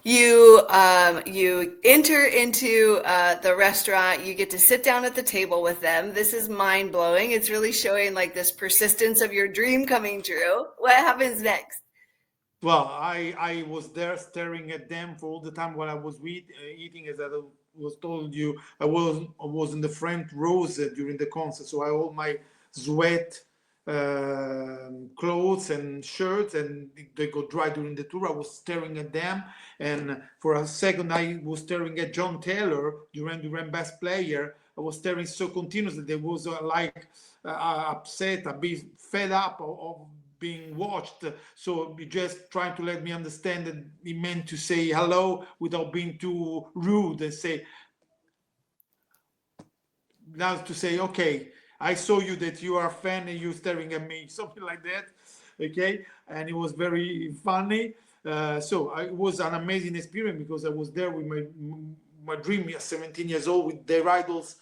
you enter into the restaurant. You get to sit down at the table with them. This is mind blowing. It's really showing like this persistence of your dream coming true. What happens next? Well, I was there staring at them for all the time while I was eating. As I was told you, I was in the front rows during the concert, so I all my sweat clothes and shirts, and they got dry during the tour. I was staring at them, and for a second I was staring at John Taylor, Duran Duran bass player. I was staring so continuously. They was upset, a bit fed up of being watched. So he just trying to let me understand that he meant to say hello without being too rude and say, now to say, okay, I saw you that you are a fan and you're staring at me, something like that. Okay. And it was very funny. So it was an amazing experience because I was there with my dream at 17 years old with their idols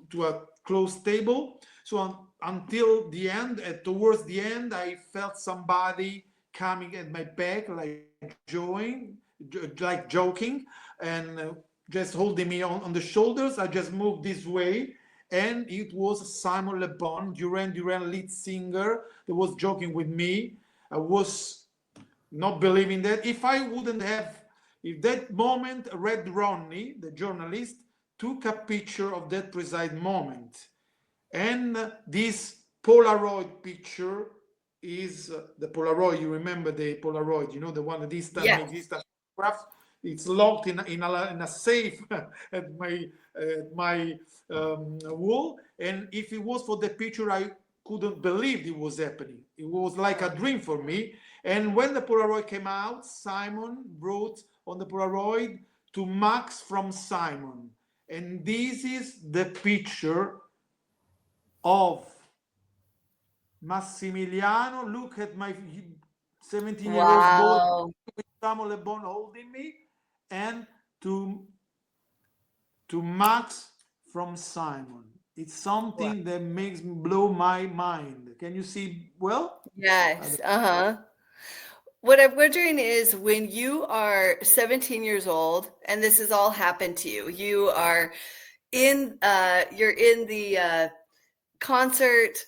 to a closed table. So until the end, towards the end, I felt somebody coming at my back, like joking, and just holding me on the shoulders. I just moved this way, and it was Simon Le Bon, Duran Duran lead singer, that was joking with me. I was not believing that. If that moment, Red Ronnie, the journalist, took a picture of that precise moment. And this Polaroid picture is the Polaroid. You remember the Polaroid, the one that makes Yes. instant photographs. It's locked in a safe at my wall. And if it was for the picture, I couldn't believe it was happening. It was like a dream for me. And when the Polaroid came out, Simon wrote on the Polaroid, to Max from Simon. And this is the picture of Massimiliano. Look at my 17-year-old boy Wow. with Samuel Le Bon holding me, and to Max from Simon. It's Wow. something that makes me blow my mind. Can you see well? Yes. Uh-huh. What I'm wondering is when you are 17 years old and this has all happened to you, you're in the concert,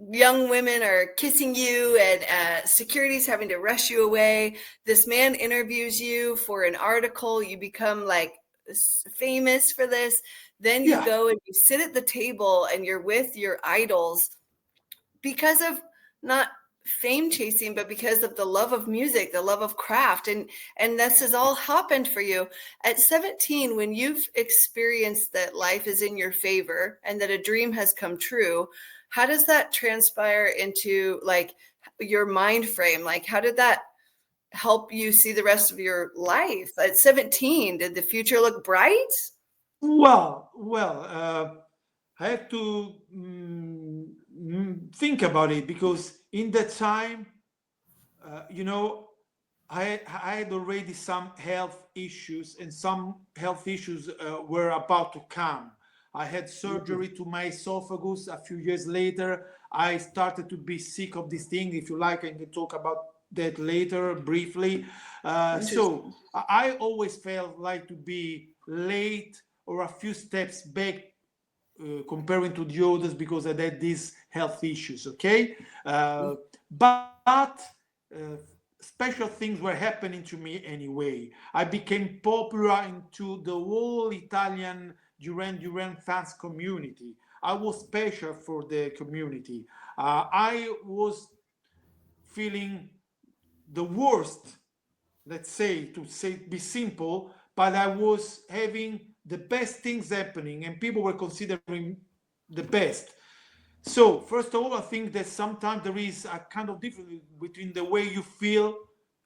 young women are kissing you, and security's having to rush you away. This man interviews you for an article. You become like famous for this. Then you Yeah. go and you sit at the table and you're with your idols because of not fame chasing, but because of the love of music, the love of craft. And this has all happened for you at 17, when you've experienced that life is in your favor and that a dream has come true. How does that transpire into like your mind frame? Like, how did that help you see the rest of your life at 17? Did the future look bright? I have to think about it, because in that time, you know, I had already some health issues, and some health issues were about to come. I had Mhm. surgery to my esophagus. A few years later, I started to be sick of this thing. If you like, I can talk about that later briefly. So Interesting. I always felt like to be late or a few steps back, comparing to the others, because I had these health issues. Okay, but special things were happening to me anyway. I became popular into the whole Italian Duran Duran fans community. I was special for the community. I was feeling the worst, let's say, to say be simple, but I was having the best things happening, and people were considering the best. So first of all, I think that sometimes there is a kind of difference between the way you feel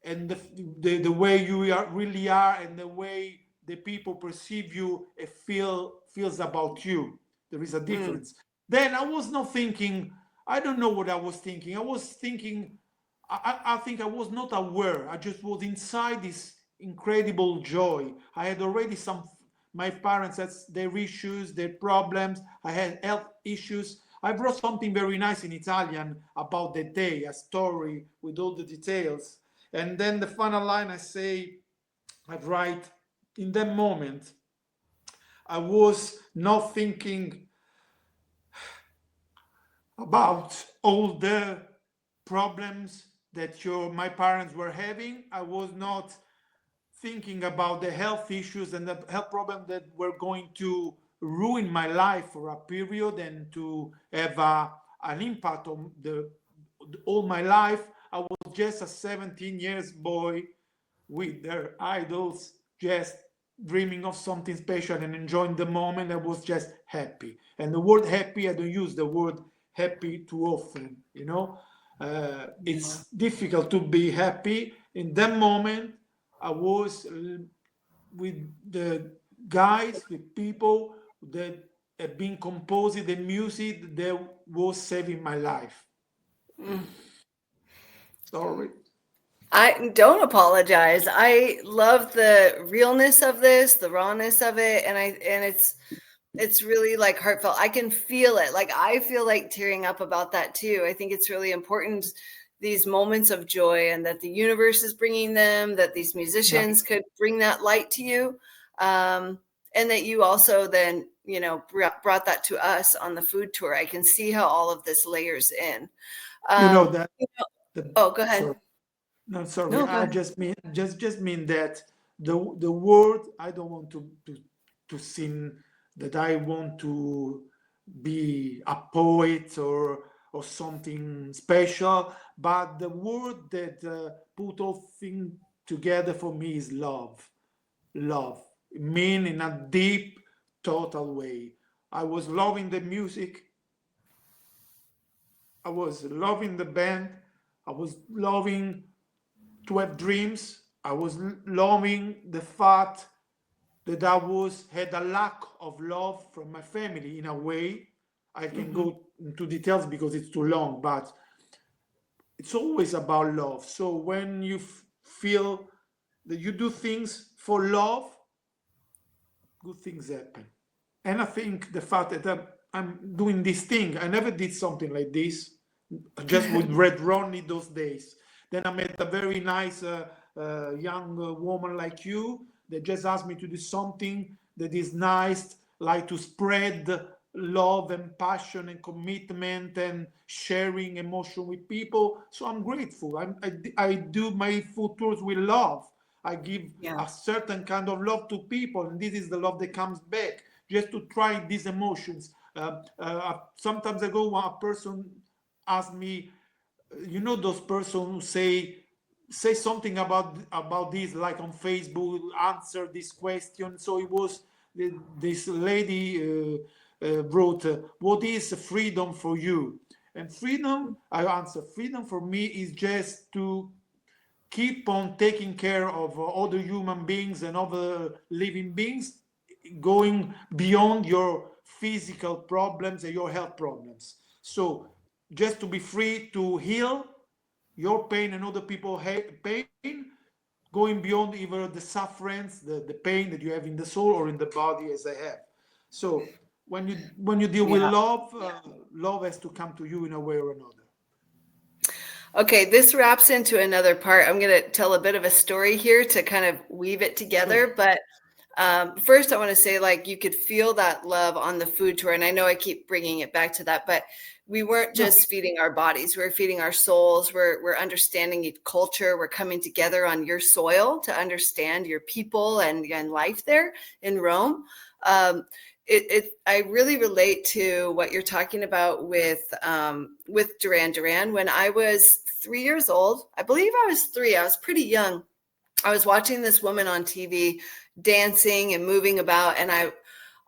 and the way you really are, and the way the people perceive you and feels about you. There is a Mm. difference. Then I was not thinking. I don't know what I was thinking. I was thinking. I think I was not aware. I just was inside this incredible joy. I had already my parents had their issues, their problems. I had health issues. I wrote something very nice in Italian about the day, a story with all the details. And then the final line, I say, write, in that moment, I was not thinking about all the problems that my parents were having. I was not thinking about the health issues and the health problems that were going to ruin my life for a period and to have an impact on all my life. I was just a 17 years boy with their idols, just dreaming of something special and enjoying the moment. I was just happy. And the word happy, I don't use the word happy too often, you know. It's difficult to be happy. In that moment, I was with the guys, with people that have been composing the music that was saving my life. Sorry. I don't apologize. I love the realness of this, the rawness of it, and it's really like heartfelt. I can feel it. Like I feel like tearing up about that too. I think it's really important, these moments of joy, and that the universe is bringing them, that these musicians could bring that light to you. And that you also then, brought that to us on the food tour. I can see how all of this layers in. You know that. Oh, go ahead. Sorry. No, sorry. No, go I ahead. just mean that the word, I don't want to seem that I want to be a poet or something special, but the word that put all things together for me is love. Love. Mean in a deep, total way. I was loving the music. I was loving the band. I was loving to have dreams. I was loving the fact that I had a lack of love from my family in a way. I can go into details because it's too long, but it's always about love. So when you feel that you do things for love, good things happen. And I think the fact that I'm doing this thing, I never did something like this, just with Red Ronnie those days. Then I met a very nice young woman like you that just asked me to do something that is nice, like to spread love and passion and commitment and sharing emotion with people. So I'm grateful. I do my food tours with love. I give a certain kind of love to people, and this is the love that comes back just to try these emotions. Sometimes ago, a person asked me, those persons who say something about this, like on Facebook, answer this question. So it was this lady wrote, "What is freedom for you?" And freedom, I answer, freedom for me is just to keep on taking care of other human beings and other living beings, going beyond your physical problems and your health problems. So just to be free to heal your pain and other people's pain, going beyond either the sufferance, the pain that you have in the soul or in the body, as I have. So when you deal with love, love has to come to you in a way or another. Okay, this wraps into another part. I'm going to tell a bit of a story here to kind of weave it together. But first, I want to say, like, you could feel that love on the food tour. And I know I keep bringing it back to that, but we weren't just feeding our bodies. We were feeding our souls. We're understanding culture. We're coming together on your soil to understand your people and life there in Rome. I really relate to what you're talking about with Duran Duran. When I was 3 years old, I believe I was 3. I was pretty young. I was watching this woman on TV dancing and moving about, and I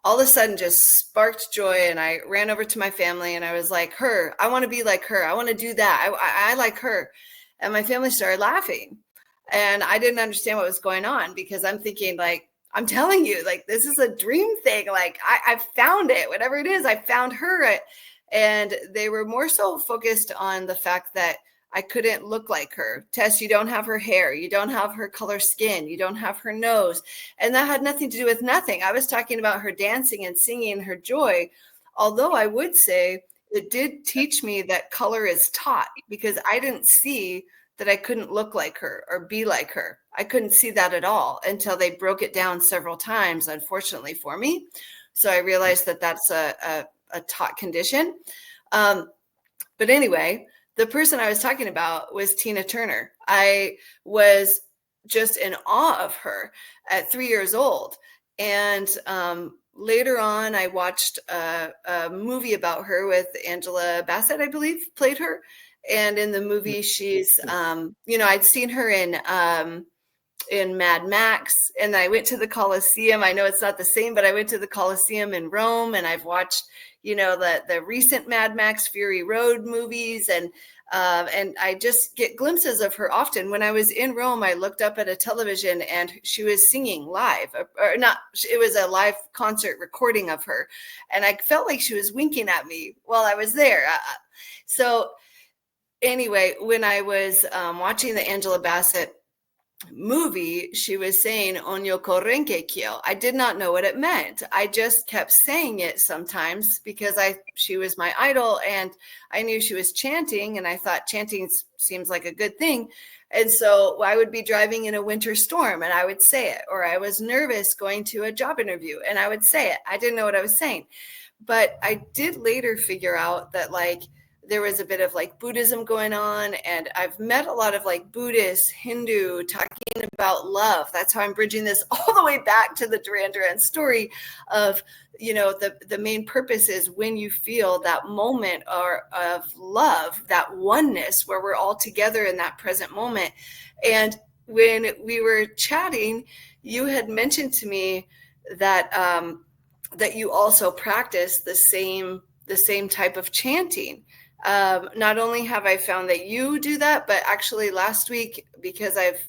all of a sudden just sparked joy, and I ran over to my family and I was like, "Her, I want to be like her. I want to do that. I like her." And my family started laughing, and I didn't understand what was going on because I'm thinking, like, I'm telling you, like, this is a dream thing. Like, I found it, whatever it is, I found her. And they were more so focused on the fact that I couldn't look like her. Tess, you don't have her hair. You don't have her color skin. You don't have her nose. And that had nothing to do with nothing. I was talking about her dancing and singing, her joy. Although I would say it did teach me that color is taught, because I didn't see that I couldn't look like her or be like her. I couldn't see that at all until they broke it down several times, unfortunately for me. So I realized that that's a taught condition. But anyway, the person I was talking about was Tina Turner. I was just in awe of her at 3 years old. And later on, I watched a movie about her with Angela Bassett, I believe, played her. And in the movie, she's, I'd seen her in Mad Max, and I went to the Colosseum. I know it's not the same, but I went to the Colosseum in Rome, and I've watched, the recent Mad Max Fury Road movies, and I just get glimpses of her often. When I was in Rome, I looked up at a television and she was singing live, or not, it was a live concert recording of her. And I felt like she was winking at me while I was there. So anyway, when I was watching the Angela Bassett movie, she was saying Onyo Korenke Kyo. I did not know what it meant. I just kept saying it sometimes because she was my idol, and I knew she was chanting, and I thought chanting seems like a good thing. And so I would be driving in a winter storm and I would say it, or I was nervous going to a job interview and I would say it. I didn't know what I was saying, but I did later figure out that there was a bit of Buddhism going on, and I've met a lot of Buddhist, Hindu talking about love. That's how I'm bridging this all the way back to the Duran Duran story of, the main purpose is when you feel that moment of love, that oneness where we're all together in that present moment. And when we were chatting, you had mentioned to me that that you also practice the same type of chanting. Not only have I found that you do that, but actually last week, because I've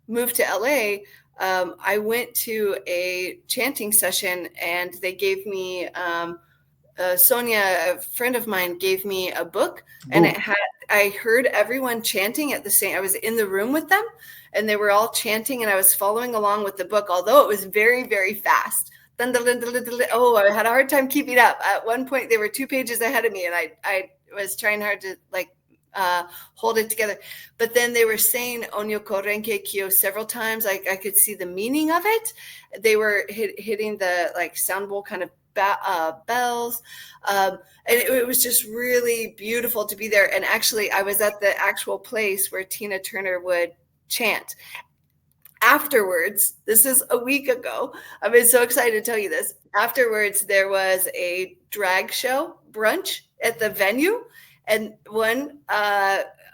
moved to LA, I went to a chanting session, and they gave me, Sonia, a friend of mine, gave me a book, and I heard everyone chanting at the same. I was in the room with them, and they were all chanting, and I was following along with the book, although it was very, very fast. Oh, I had a hard time keeping up. At one point, they were 2 pages ahead of me, and I was trying hard to hold it together. But then they were saying Onyo Korenke Kyo several times. I could see the meaning of it. They were hitting the sound bowl kind of bells. And it was just really beautiful to be there. And actually, I was at the actual place where Tina Turner would chant. Afterwards, this is a week ago, I've been so excited to tell you this. Afterwards, there was a drag show brunch at the venue, and one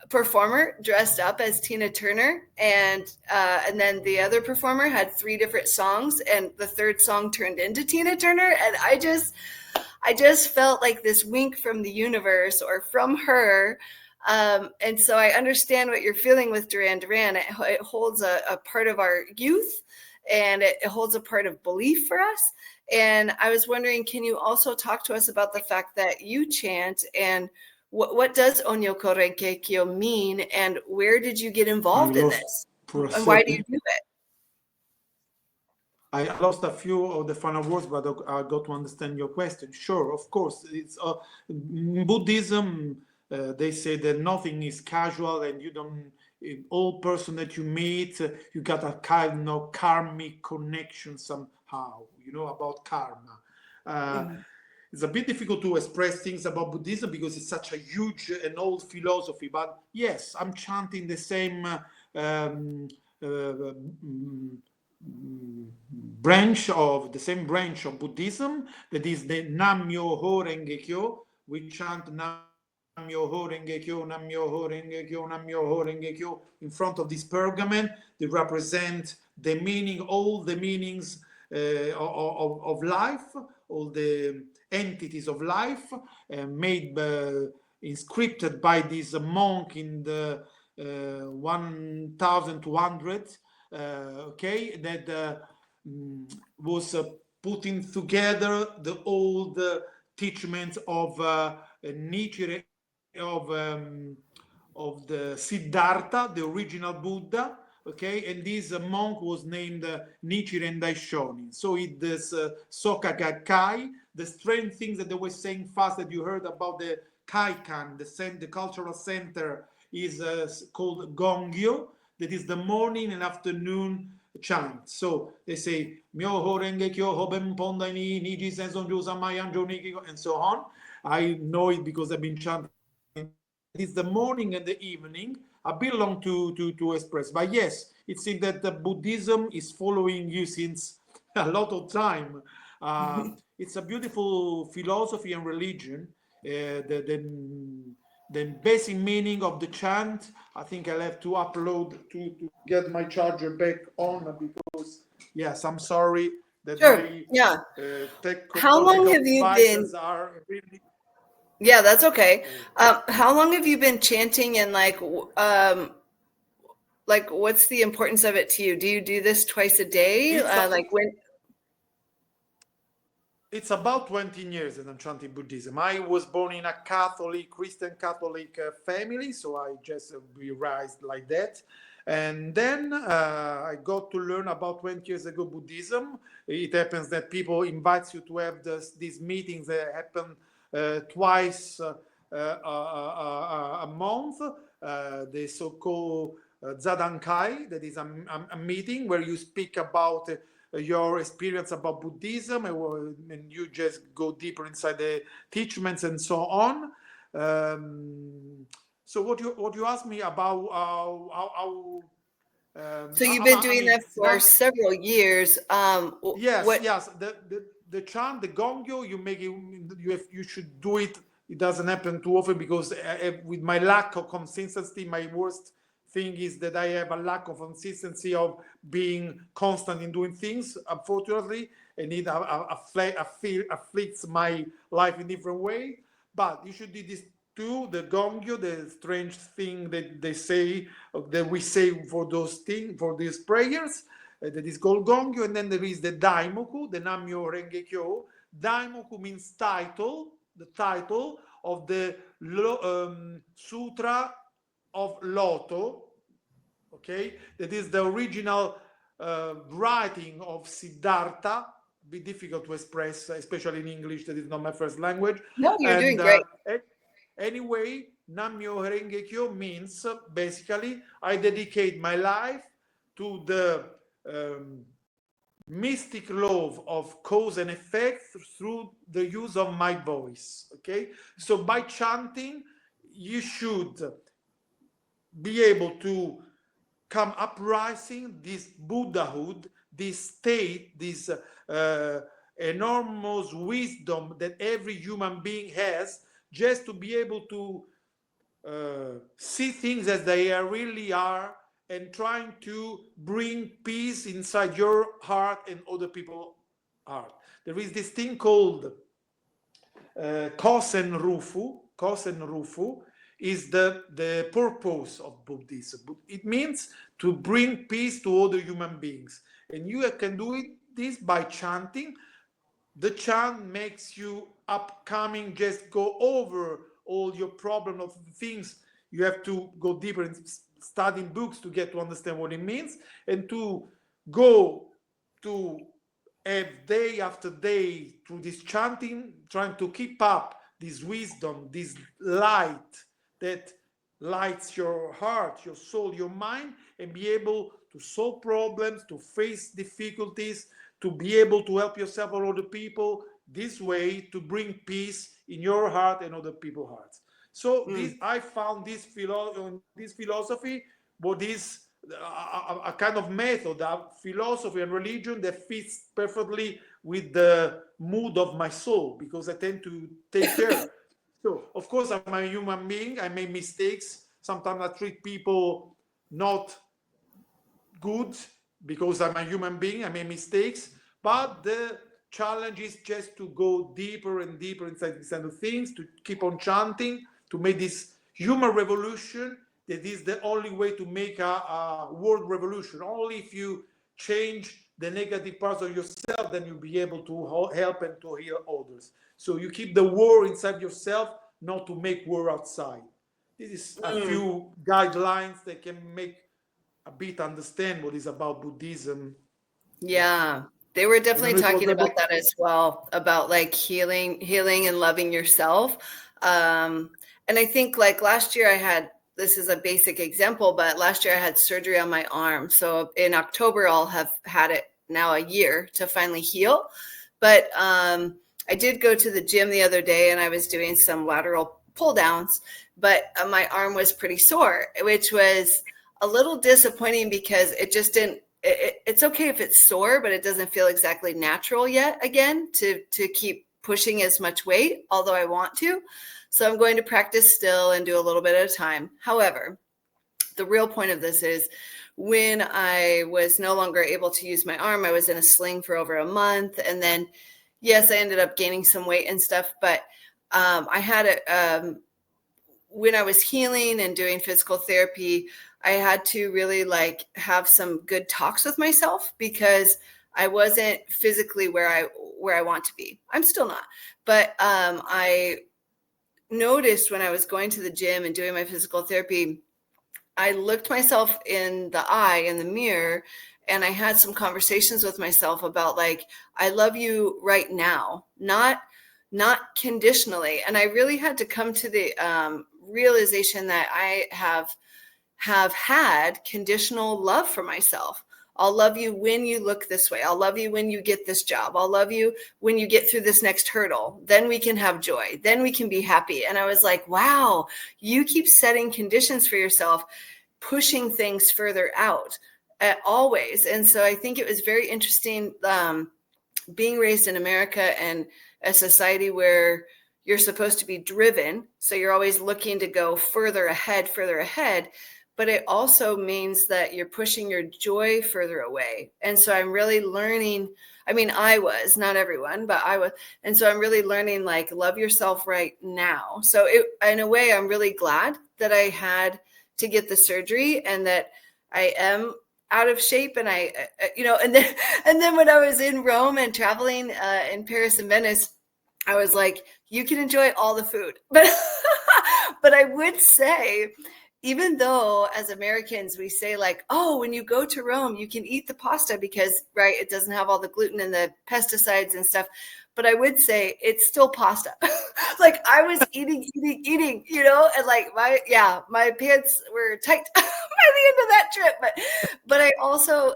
performer dressed up as Tina Turner, and then the other performer had 3 different songs, and the third song turned into Tina Turner, and I just felt like this wink from the universe or from her. And so I understand what you're feeling with Duran Duran. It holds a part of our youth, and it holds a part of belief for us. And I was wondering, can you also talk to us about the fact that you chant, and what does Onyo Korenke Kyo mean, and where did you get involved in this? And why do you do it? I lost a few of the final words, but I got to understand your question. Sure, of course. It's in Buddhism. They say that nothing is casual, and you don't. All person that you meet, you got a kind of karmic connection somehow. About karma. It's a bit difficult to express things about Buddhism because it's such a huge and old philosophy. But yes, I'm chanting the same branch of Buddhism, that is the Nam Myoho Renge Kyo. We chant Nam Myoho Renge Kyo, Nam Myoho Renge Kyo, Nam Myoho Renge Kyo in front of this pergament. They represent the meaning, all the meanings of life, all the entities of life, made inscripted by this monk in the 1200. That was putting together the old teachings of Nichiren, of the Siddhartha, the original Buddha. And this monk was named Nichiren Daishonin. So it is Soka Gakkai, the strange things that they were saying fast, that you heard about the Kaikan, the cultural center is called gongyo, that is the morning and afternoon chant. So they say Myoho Renge Kyo Hoben Ponda ni Niji Senson Jusa Mayan Joniki and so on. I know it because I've been chanting. It is the morning and the evening. I belong to express. But yes, it seems that the Buddhism is following you since a lot of time. It's a beautiful philosophy and religion. The basic meaning of the chant, I think I'll have to upload to get my charger back on, because yes, I'm sorry that Sure. my Yeah. How technological long have you been? devices are really. Yeah, that's okay. How long have you been chanting, and like what's the importance of it to you? Do you do this twice a day? Like when? It's about 20 years that I'm chanting Buddhism. I was born in a Christian Catholic family, so I just be raised like that. And then I got to learn about 20 years ago Buddhism. It happens that people invite you to have these meetings that happen twice a month. The so-called Zadankai, that is a meeting where you speak about your experience about Buddhism, and you just go deeper inside the teachings and so on. So what you asked me about how So you've been doing that for several years. Yes. The chant, the gongyo, you make it. You should do it. It doesn't happen too often because with my lack of consistency, my worst thing is that I have a lack of consistency of being constant in doing things, unfortunately, and it afflicts my life in different way. But you should do this too, the gongyo, the strange thing that they say, that we say for those things, for these prayers, that is called gongyo. And then there is the daimoku, the Namyo Renge Kyo. Daimoku means title, the title of the Sutra of Loto, okay, that is the original writing of Siddhartha. Be difficult to express, especially in English, that is not my first language. No, you're doing great. Anyway, Namyo Renge Kyo means basically I dedicate my life to the mystic law of cause and effect through the use of my voice. Okay, so by chanting, you should be able to come uprising this Buddhahood, this state, this enormous wisdom that every human being has, just to be able to see things as they really are, and trying to bring peace inside your heart and other people's heart. There is this thing called Kosen Rufu is the purpose of Buddhism. It means to bring peace to other human beings. And you can do this by chanting. The chant makes you upcoming, just go over all your problem of things. You have to go deeper in studying books to get to understand what it means, and to go to have day after day through this chanting, trying to keep up this wisdom, this light that lights your heart, your soul, your mind, and be able to solve problems, to face difficulties, to be able to help yourself or other people, this way to bring peace in your heart and other people's hearts. So I found this philosophy, what is a kind of method, a philosophy and religion that fits perfectly with the mood of my soul, because I tend to take care. So, of course, I'm a human being. I make mistakes. Sometimes I treat people not good because I'm a human being. I make mistakes. But the challenge is just to go deeper and deeper inside these kind of things, to keep on chanting, to make this human revolution. That is the only way to make a world revolution. Only if you change the negative parts of yourself, then you'll be able to help and to heal others. So you keep the war inside yourself, not to make war outside. This is a few guidelines that can make a bit understand what is about Buddhism. Yeah, they were definitely talking about that as well, about like healing and loving yourself. And I think like last year I had this is a basic example, but last year I had surgery on my arm. So in October, I'll have had it now a year to finally heal. But I did go to the gym the other day and I was doing some lateral pull downs, but my arm was pretty sore, which was a little disappointing because it just didn't, it's okay if it's sore, but it doesn't feel exactly natural yet again to keep pushing as much weight, although I want to. So I'm going to practice still and do a little bit at a time. However, the real point of this is when I was no longer able to use my arm, I was in a sling for over a month. And then, yes, I ended up gaining some weight and stuff, but I had it when I was healing and doing physical therapy, I had to really like have some good talks with myself because I wasn't physically where I want to be. I'm still not, but I noticed when I was going to the gym and doing my physical therapy, I looked myself in the eye in the mirror and I had some conversations with myself about like, I love you right now, not conditionally. And I really had to come to the realization that I have had conditional love for myself. I'll love you when you look this way. I'll love you when you get this job. I'll love you when you get through this next hurdle. Then we can have joy. Then we can be happy. And I was like, wow, you keep setting conditions for yourself, pushing things further out always. And so I think it was very interesting being raised in America and a society where you're supposed to be driven. So you're always looking to go further ahead. But it also means that you're pushing your joy further away. And so I'm really learning, I mean, I was, not everyone, but I was. And so I'm really learning, like, love yourself right now. So in a way, I'm really glad that I had to get the surgery and that I am out of shape. And and then when I was in Rome and traveling in Paris and Venice, I was like, you can enjoy all the food. But I would say, even though as Americans, we say like, oh, when you go to Rome, you can eat the pasta because, right, it doesn't have all the gluten and the pesticides and stuff. But I would say it's still pasta. Like I was eating, and like my pants were tight by the end of that trip. But I also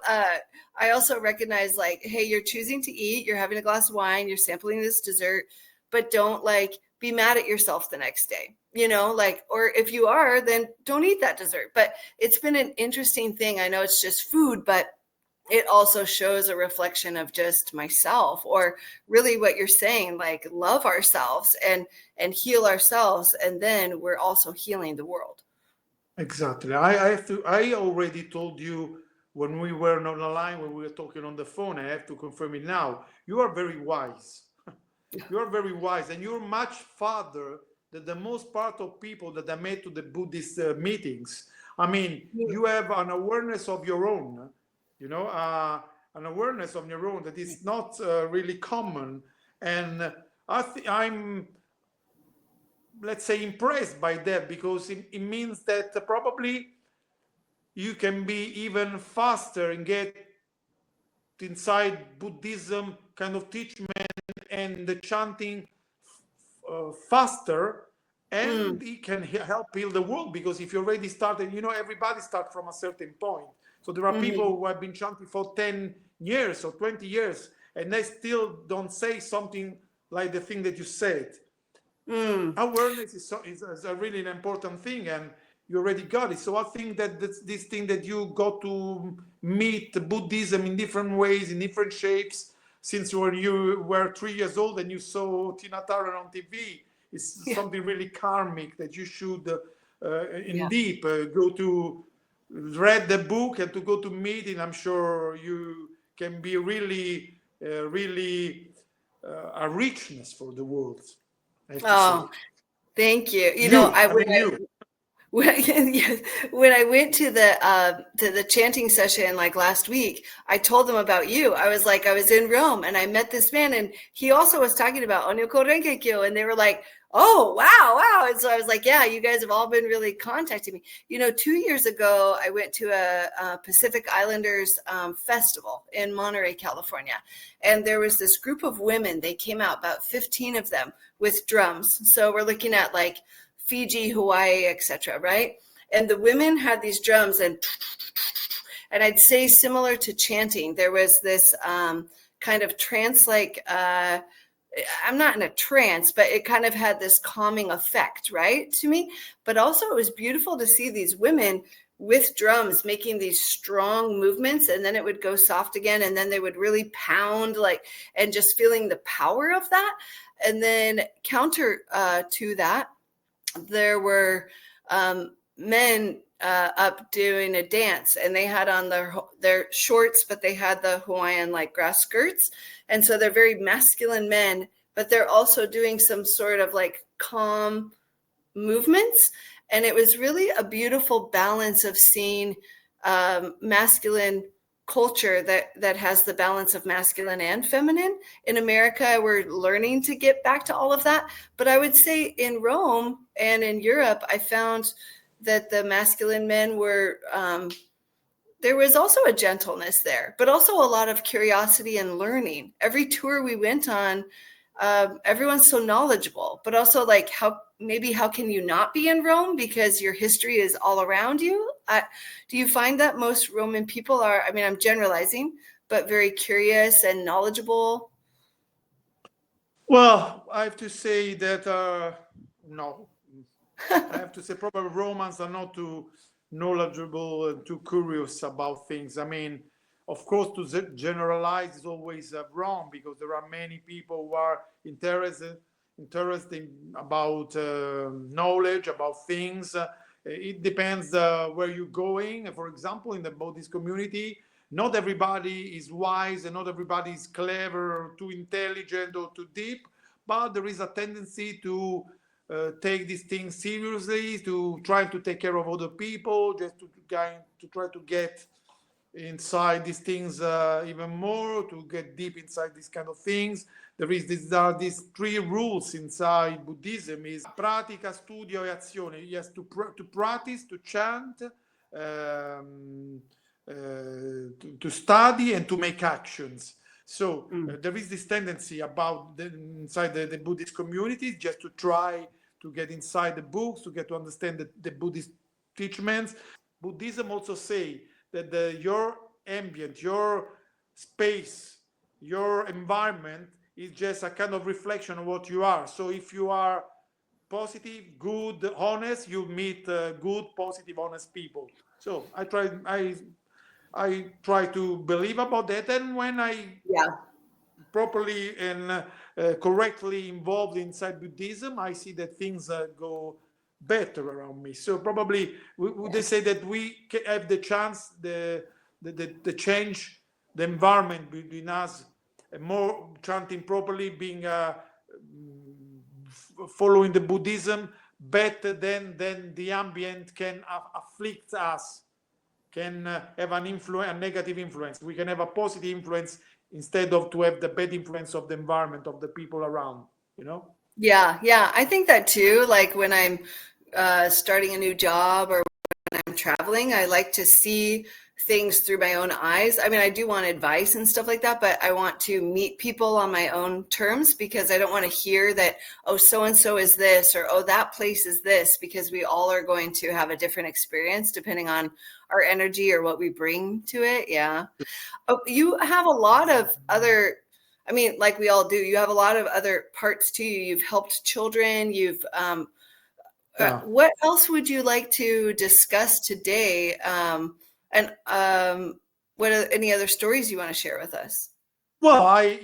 recognize like, hey, you're choosing to eat, you're having a glass of wine, you're sampling this dessert, but don't like be mad at yourself the next day. Or if you are, then don't eat that dessert. But it's been an interesting thing. I know it's just food, but it also shows a reflection of just myself, or really what you're saying, like love ourselves and heal ourselves. And then we're also healing the world. Exactly. I already told you when we were on the line, when we were talking on the phone, I have to confirm it now. You are very wise. You are very wise, and you're much farther than the most part of people that I met to the Buddhist meetings. I mean, you have an awareness of your own, an awareness of your own that is not really common. And I'm, let's say, impressed by that because it means that probably you can be even faster and get inside Buddhism kind of teaching and the chanting faster, and it can help heal the world. Because if you already started, everybody starts from a certain point. So there are people who have been chanting for 10 years or 20 years and they still don't say something like the thing that you said. Awareness is a really an important thing, and you already got it. So I think that this thing that you got to meet Buddhism in different ways, in different shapes, since when you were 3 years old and you saw Tina Turner on TV, is something really karmic that you should deep go to read the book and to go to meeting. I'm sure you can be really a richness for the world. Oh, thank you. When I went to the chanting session like last week, I told them about you. I was like, I was in Rome and I met this man, and he also was talking about Onyoko Renkekyo, and they were like, oh, wow. And so I was like, yeah, you guys have all been really contacting me. 2 years ago, I went to a Pacific Islanders festival in Monterey, California. And there was this group of women. They came out, about 15 of them, with drums. So we're looking at like Fiji, Hawaii, etc., right? and the women had these drums, and I'd say similar to chanting. There was this kind of trance-like, I'm not in a trance, but it kind of had this calming effect, right, to me. But also it was beautiful to see these women with drums making these strong movements, and then it would go soft again, and then they would really pound, like, and just feeling the power of that. And then counter to that, there were men up doing a dance, and they had on their shorts, but they had the Hawaiian like grass skirts, and so they're very masculine men, but they're also doing some sort of like calm movements. And it was really a beautiful balance of seeing masculine culture that has the balance of masculine and feminine. In America, we're learning to get back to all of that. But I would say in Rome and in Europe, I found that the masculine men were, there was also a gentleness there, but also a lot of curiosity and learning. Every tour we went on, everyone's so knowledgeable, but also like how can you not be in Rome because your history is all around you? Do you find that most Roman people are, I mean, I'm generalizing, but very curious and knowledgeable? Well, I have to say that no, I have to say probably Romans are not too knowledgeable and too curious about things. I mean, of course, to generalize is always wrong, because there are many people who are interested about knowledge about things. It depends where you're going. For example, in the Buddhist community, not everybody is wise and not everybody is clever or too intelligent or too deep, but there is a tendency to take these things seriously, to try to take care of other people, just to try to get inside these things even more, to get deep inside these kind of these three rules inside Buddhism: is pratica, studio e azione. Yes, to practice, to chant, to study, and to make actions. So there is this tendency inside the Buddhist communities just to try to get inside the books, to get to understand the Buddhist teachings. Buddhism also say that your ambient, your space, your environment is just a kind of reflection of what you are. So if you are positive, good, honest, you meet good, positive, honest people. So I try to believe about that, and when I properly and correctly involved inside Buddhism, I see that things go better around me. So probably would they say that we have the chance the change the environment between us, more chanting properly, being following the Buddhism better than the ambient can afflict us, can have a negative influence. We can have a positive influence instead of to have the bad influence of the environment, of the people around, Yeah, I think that too. Like when I'm starting a new job or when I'm traveling, I like to see things through my own eyes. I mean, I do want advice and stuff like that, but I want to meet people on my own terms, because I don't want to hear that, oh, so-and-so is this, or, oh, that place is this, because we all are going to have a different experience depending on our energy or what we bring to it. Yeah. Oh, you have a lot of other, I mean, like we all do, you have a lot of other parts to you. You've helped children. What else would you like to discuss today? And what are any other stories you want to share with us? Well, I've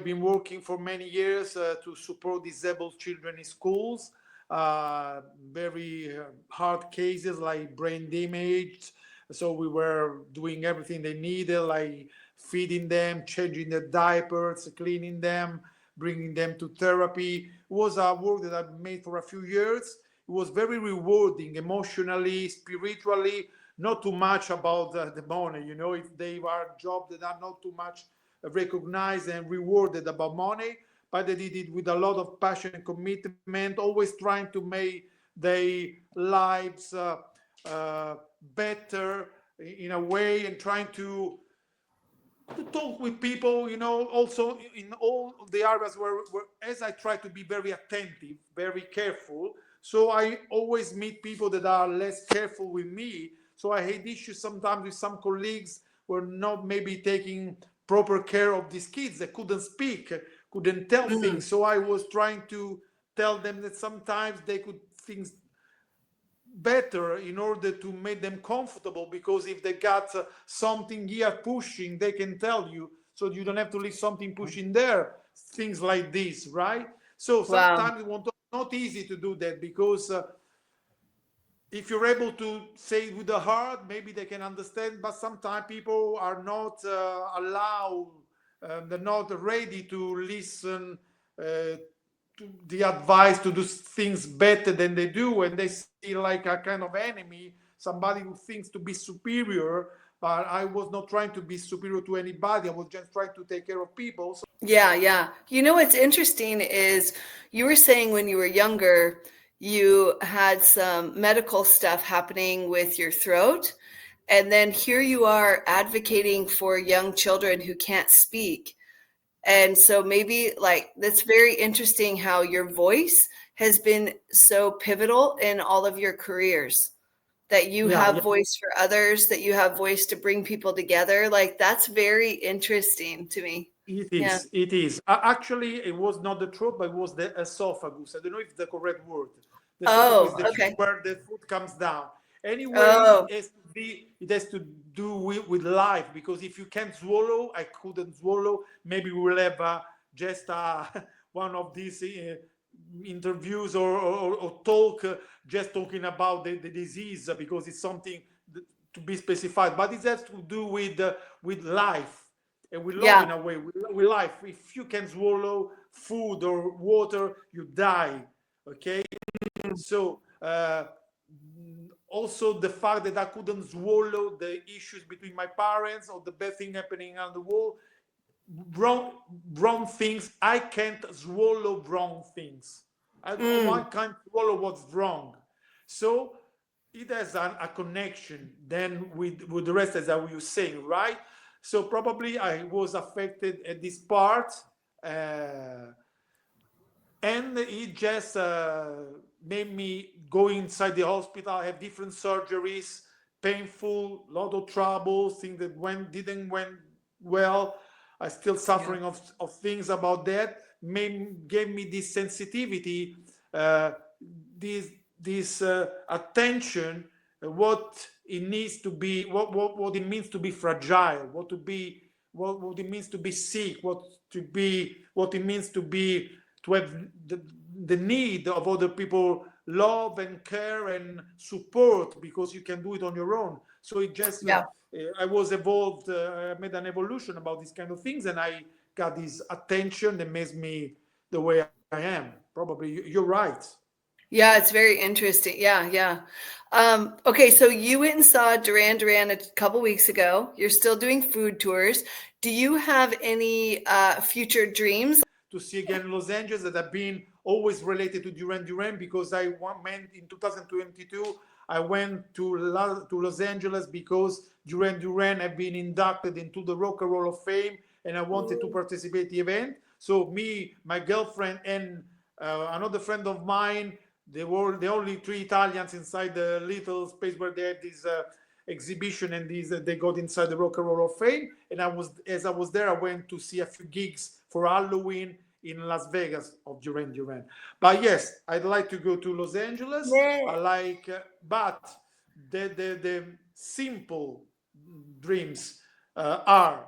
been working for many years to support disabled children in schools. Very hard cases like brain damage. So we were doing everything they needed, like feeding them, changing their diapers, cleaning them, bringing them to therapy. It was a work that I made for a few years. It was very rewarding emotionally, spiritually, not too much about the money. If they are jobs that are not too much recognized and rewarded about money, but they did it with a lot of passion and commitment, always trying to make their lives better in a way, and trying to talk with people, also in all the areas where as I try to be very attentive, very careful. So I always meet people that are less careful with me. So I had issues sometimes with some colleagues who were not maybe taking proper care of these kids. They couldn't speak, couldn't tell Mm. things. So I was trying to tell them that sometimes they could things better in order to make them comfortable, because if they got something here pushing, they can tell you, so you don't have to leave something pushing there, things like this, right? So Wow. sometimes it's not easy to do that, because if you're able to say it with the heart, maybe they can understand, but sometimes people are not allowed, they're not ready to listen to the advice to do things better than they do, and they see like a kind of enemy, somebody who thinks to be superior. But I was not trying to be superior to anybody. I was just trying to take care of people. So Yeah, yeah. You know what's interesting is you were saying when you were younger, you had some medical stuff happening with your throat. And then here you are advocating for young children who can't speak. And so maybe like that's very interesting how your voice has been so pivotal in all of your careers, that you yeah, yeah, have voice for others, that you have voice to bring people together. Like that's very interesting to me. it Yeah. is. It is. Actually, it was not the throat, but it was the esophagus. I don't know if it's the correct word. The esophagus is Oh, the okay. where the food comes down. Anyway, Oh, it has to be. It has to do with life, because if you can't swallow, I couldn't swallow. Maybe we'll have just one of these interviews or talk, just talking about the disease, because it's something to be specified. But it has to do with life and with love yeah. in a way, with life. If you can swallow food or water, you die. Okay, so also the fact that I couldn't swallow the issues between my parents or the bad thing happening on the wall, wrong, wrong things. I can't swallow wrong things. I Mm, can't swallow what's wrong. So it has a connection then with the rest, as I was saying, right? So probably I was affected at this part, uh, and it just made me go inside the hospital, have different surgeries, painful, lot of trouble, things that didn't went well. I still yeah. suffering of things about that. Gave me this sensitivity, this attention, what it needs to be, what it means to be fragile, what it means to be sick, what it means to have the need of other people love and care and support, because you can do it on your own. So it just Yeah. I was evolved, I made an evolution about these kind of things, and I got this attention that makes me the way I am. Probably you're right. Yeah, it's very interesting. Yeah, yeah. Okay, so you went and saw Duran Duran a couple weeks ago. You're still doing food tours. Do you have any future dreams? To see again Los Angeles, that have been always related to Duran Duran, because I went in 2022. I went to Los Angeles because Duran Duran have been inducted into the Rock and Roll of Fame, and I wanted to participate in the event. So me, my girlfriend, and another friend of mine, they were the only three Italians inside the little space where they had this exhibition, and these they got inside the Rock and Roll of Fame. And as I was there, I went to see a few gigs for Halloween in Las Vegas of Duran Duran. But yes, I'd like to go to Los Angeles. Yeah. I like, but the simple dreams are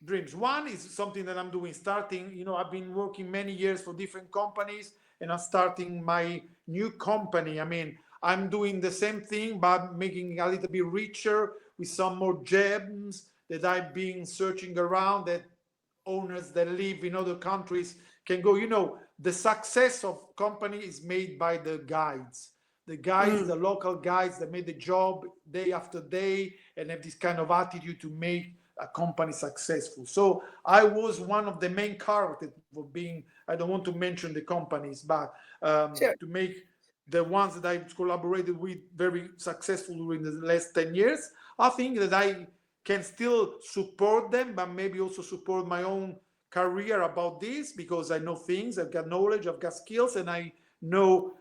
dreams. One is something that I'm doing, starting, I've been working many years for different companies, and I'm starting my new company. I mean, I'm doing the same thing, but making it a little bit richer with some more gems that I've been searching around, that owners that live in other countries can go. The success of company is made by the guides. The guides, Mm, the local guides that made the job day after day and have this kind of attitude to make a company successful. So I was one of the main characters for being, I don't want to mention the companies, but sure. to make the ones that I collaborated with very successful during the last 10 years. I think that I can still support them, but maybe also support my own career about this, because I know things, I've got knowledge, I've got skills, and I know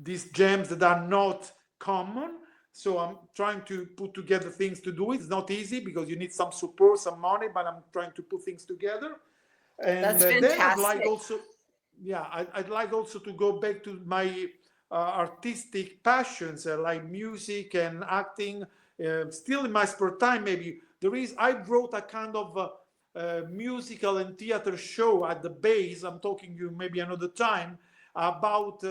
these gems that are not common. So I'm trying to put together things to do it. It's not easy because you need some support, some money, but I'm trying to put things together. And That's then I'd like fantastic. also, yeah, I'd like also to go back to my artistic passions, like music and acting. Still in my spare time, maybe I wrote a kind of musical and theater show at the base. I'm talking to you maybe another time about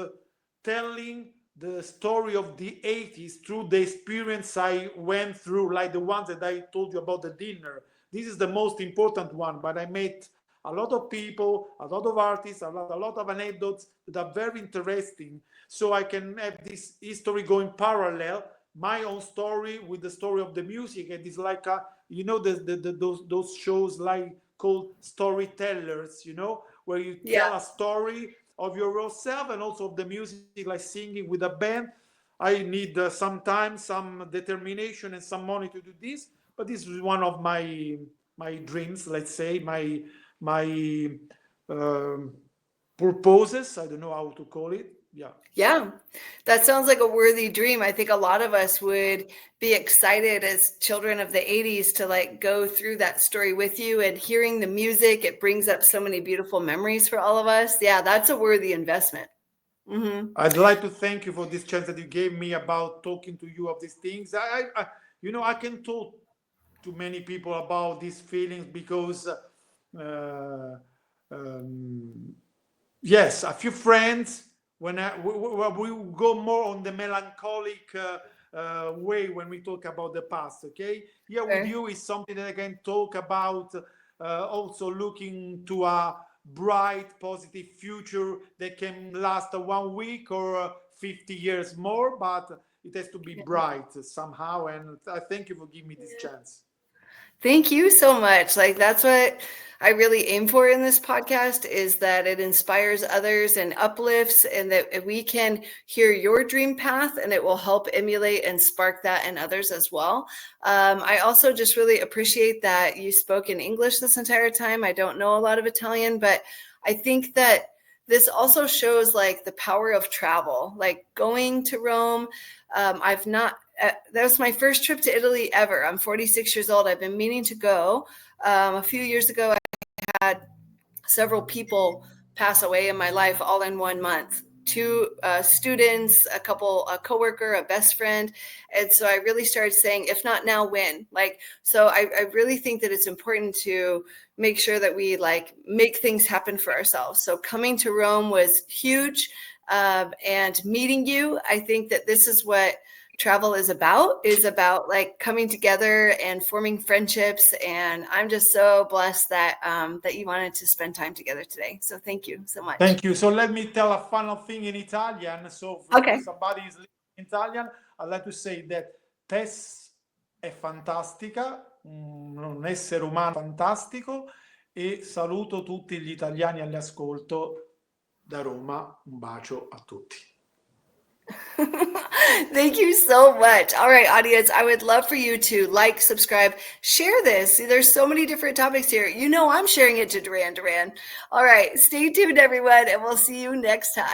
telling the story of the 80s through the experience I went through, like the ones that I told you about the dinner. This is the most important one, but I met a lot of people, a lot of artists, a lot of anecdotes that are very interesting. So I can have this history going parallel, my own story with the story of the music. And it's like those shows like called storytellers, where you Yeah. tell a story of yourself and also of the music, like singing with a band. I need some time, some determination, and some money to do this. But this is one of my dreams, let's say, my um, purposes. I don't know how to call it. Yeah. Yeah, that sounds like a worthy dream. I think a lot of us would be excited as children of the 80s to like go through that story with you, and hearing the music, it brings up so many beautiful memories for all of us. Yeah, that's a worthy investment. Hmm. I'd like to thank you for this chance that you gave me about talking to you of these things. I can talk to many people about these feelings because um, yes, a few friends. When we go more on the melancholic way when we talk about the past, okay? Here with Sure. you is something that I can talk about, also looking to a bright, positive future that can last 1 week or 50 years more, but it has to be Yeah. bright somehow. And I thank you for giving me this chance. Thank you so much. Like that's what I really aim for in this podcast, is that it inspires others and uplifts, and that we can hear your dream path and it will help emulate and spark that in others as well. I also just really appreciate that you spoke in English this entire time. I don't know a lot of Italian, but I think that this also shows like the power of travel, like going to Rome. I've not that was my first trip to Italy ever. I'm 46 years old. I've been meaning to go. A few years ago, I had several people pass away in my life all in 1 month. Two students, a coworker, a best friend. And so I really started saying, if not now, when? Like, so I really think that it's important to make sure that we like make things happen for ourselves. So coming to Rome was huge. And meeting you, I think that this is what travel is about like coming together and forming friendships. And I'm just so blessed that that you wanted to spend time together today. So thank you so much. Thank you. So let me tell a final thing in Italian. So Okay. if somebody is listening in Italian, I'd like to say that Tess è fantastica, un essere umano fantastico, e saluto tutti gli italiani all'ascolto da Roma. Un bacio a tutti. Thank you so much. All right, audience, I would love for you to like, subscribe, share this. There's so many different topics here. You know, I'm sharing it to Duran Duran. All right, stay tuned, everyone, and we'll see you next time.